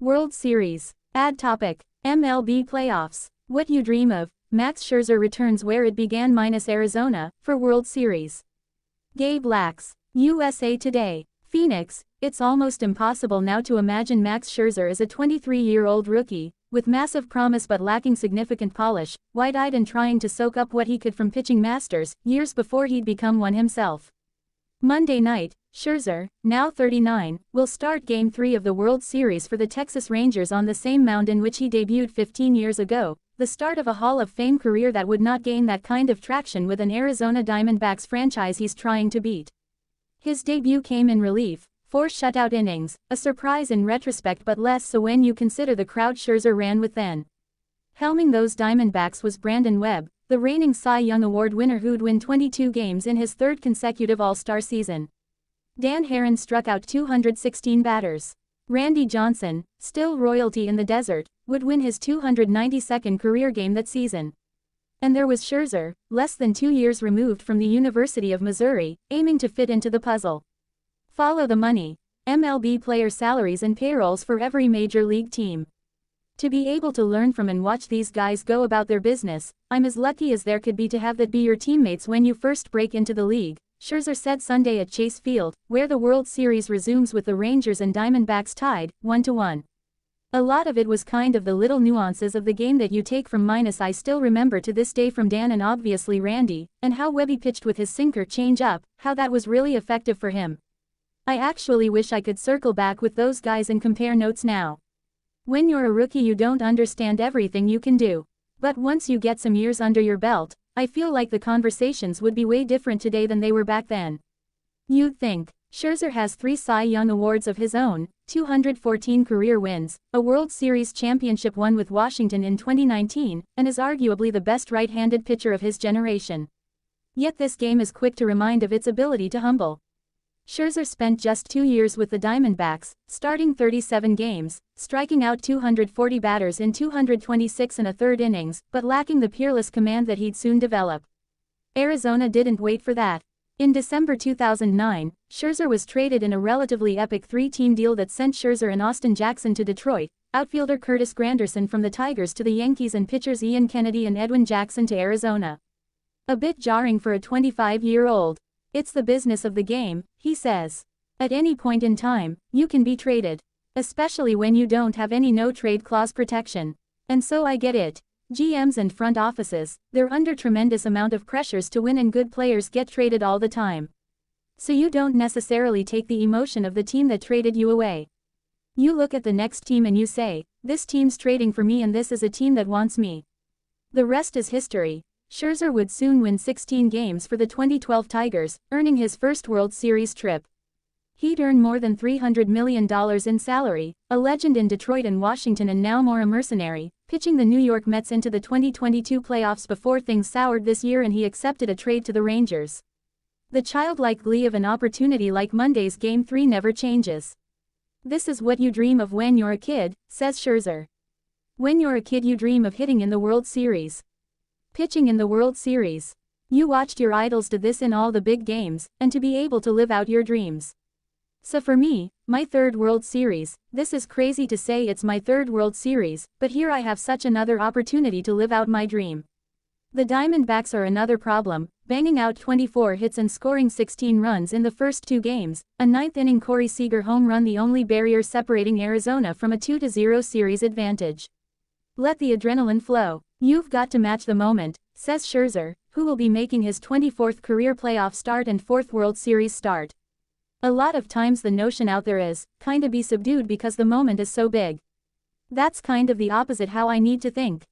World Series. Ad topic. MLB playoffs. What you dream of. Max Scherzer returns where it began minus Arizona, for World Series. Gabe Lax. USA Today. Phoenix. It's almost impossible now to imagine Max Scherzer as a 23-year-old rookie, with massive promise but lacking significant polish, wide-eyed and trying to soak up what he could from pitching masters, years before he'd become one himself. Monday night, Scherzer, now 39, will start Game 3 of the World Series for the Texas Rangers on the same mound in which he debuted 15 years ago, the start of a Hall of Fame career that would not gain that kind of traction with an Arizona Diamondbacks franchise he's trying to beat. His debut came in relief, 4 shutout innings, a surprise in retrospect but less so when you consider the crowd Scherzer ran with then. Helming those Diamondbacks was Brandon Webb, the reigning Cy Young Award winner who'd win 22 games in his third consecutive All-Star season. Dan Herron struck out 216 batters. Randy Johnson, still royalty in the desert, would win his 292nd career game that season. And there was Scherzer, less than 2 years removed from the University of Missouri, aiming to fit into the puzzle. Follow the money. MLB player salaries and payrolls for every major league team. To be able to learn from and watch these guys go about their business, I'm as lucky as there could be to have that be your teammates when you first break into the league, Scherzer said Sunday at Chase Field, where the World Series resumes with the Rangers and Diamondbacks tied, 1-1. A lot of it was kind of the little nuances of the game that you take from minus I still remember to this day from Dan and obviously Randy, and how Webby pitched with his sinker change-up, how that was really effective for him. I actually wish I could circle back with those guys and compare notes now. When you're a rookie you don't understand everything you can do. But once you get some years under your belt, I feel like the conversations would be way different today than they were back then. You'd think. Scherzer has 3 Cy Young Awards of his own, 214 career wins, a World Series championship won with Washington in 2019, and is arguably the best right-handed pitcher of his generation. Yet this game is quick to remind of its ability to humble. Scherzer spent just 2 years with the Diamondbacks, starting 37 games, striking out 240 batters in 226 1/3 innings, but lacking the peerless command that he'd soon develop. Arizona didn't wait for that. In December 2009, Scherzer was traded in a relatively epic 3-team deal that sent Scherzer and Austin Jackson to Detroit, outfielder Curtis Granderson from the Tigers to the Yankees and pitchers Ian Kennedy and Edwin Jackson to Arizona. A bit jarring for a 25-year-old. It's the business of the game, he says. At any point in time, you can be traded. Especially when you don't have any no-trade clause protection. And so I get it. GMs and front offices, they're under tremendous amount of pressures to win and good players get traded all the time. So you don't necessarily take the emotion of the team that traded you away. You look at the next team and you say, this team's trading for me and this is a team that wants me. The rest is history. Scherzer would soon win 16 games for the 2012 Tigers, earning his first World Series trip. He'd earn more than $300 million in salary, a legend in Detroit and Washington and now more a mercenary, pitching the New York Mets into the 2022 playoffs before things soured this year and he accepted a trade to the Rangers. The childlike glee of an opportunity like Monday's Game 3 never changes. This is what you dream of when you're a kid, says Scherzer. When you're a kid you dream of hitting in the World Series. Pitching in the World Series. You watched your idols do this in all the big games, and to be able to live out your dreams. So for me, my 3rd World Series, this is crazy to say it's my 3rd World Series, but here I have such another opportunity to live out my dream. The Diamondbacks are another problem, banging out 24 hits and scoring 16 runs in the first 2 games, a 9th-inning Corey Seager home run the only barrier separating Arizona from a 2-0 series advantage. Let the adrenaline flow. You've got to match the moment, says Scherzer, who will be making his 24th career playoff start and 4th World Series start. A lot of times the notion out there is, kinda be subdued because the moment is so big. That's kind of the opposite how I need to think.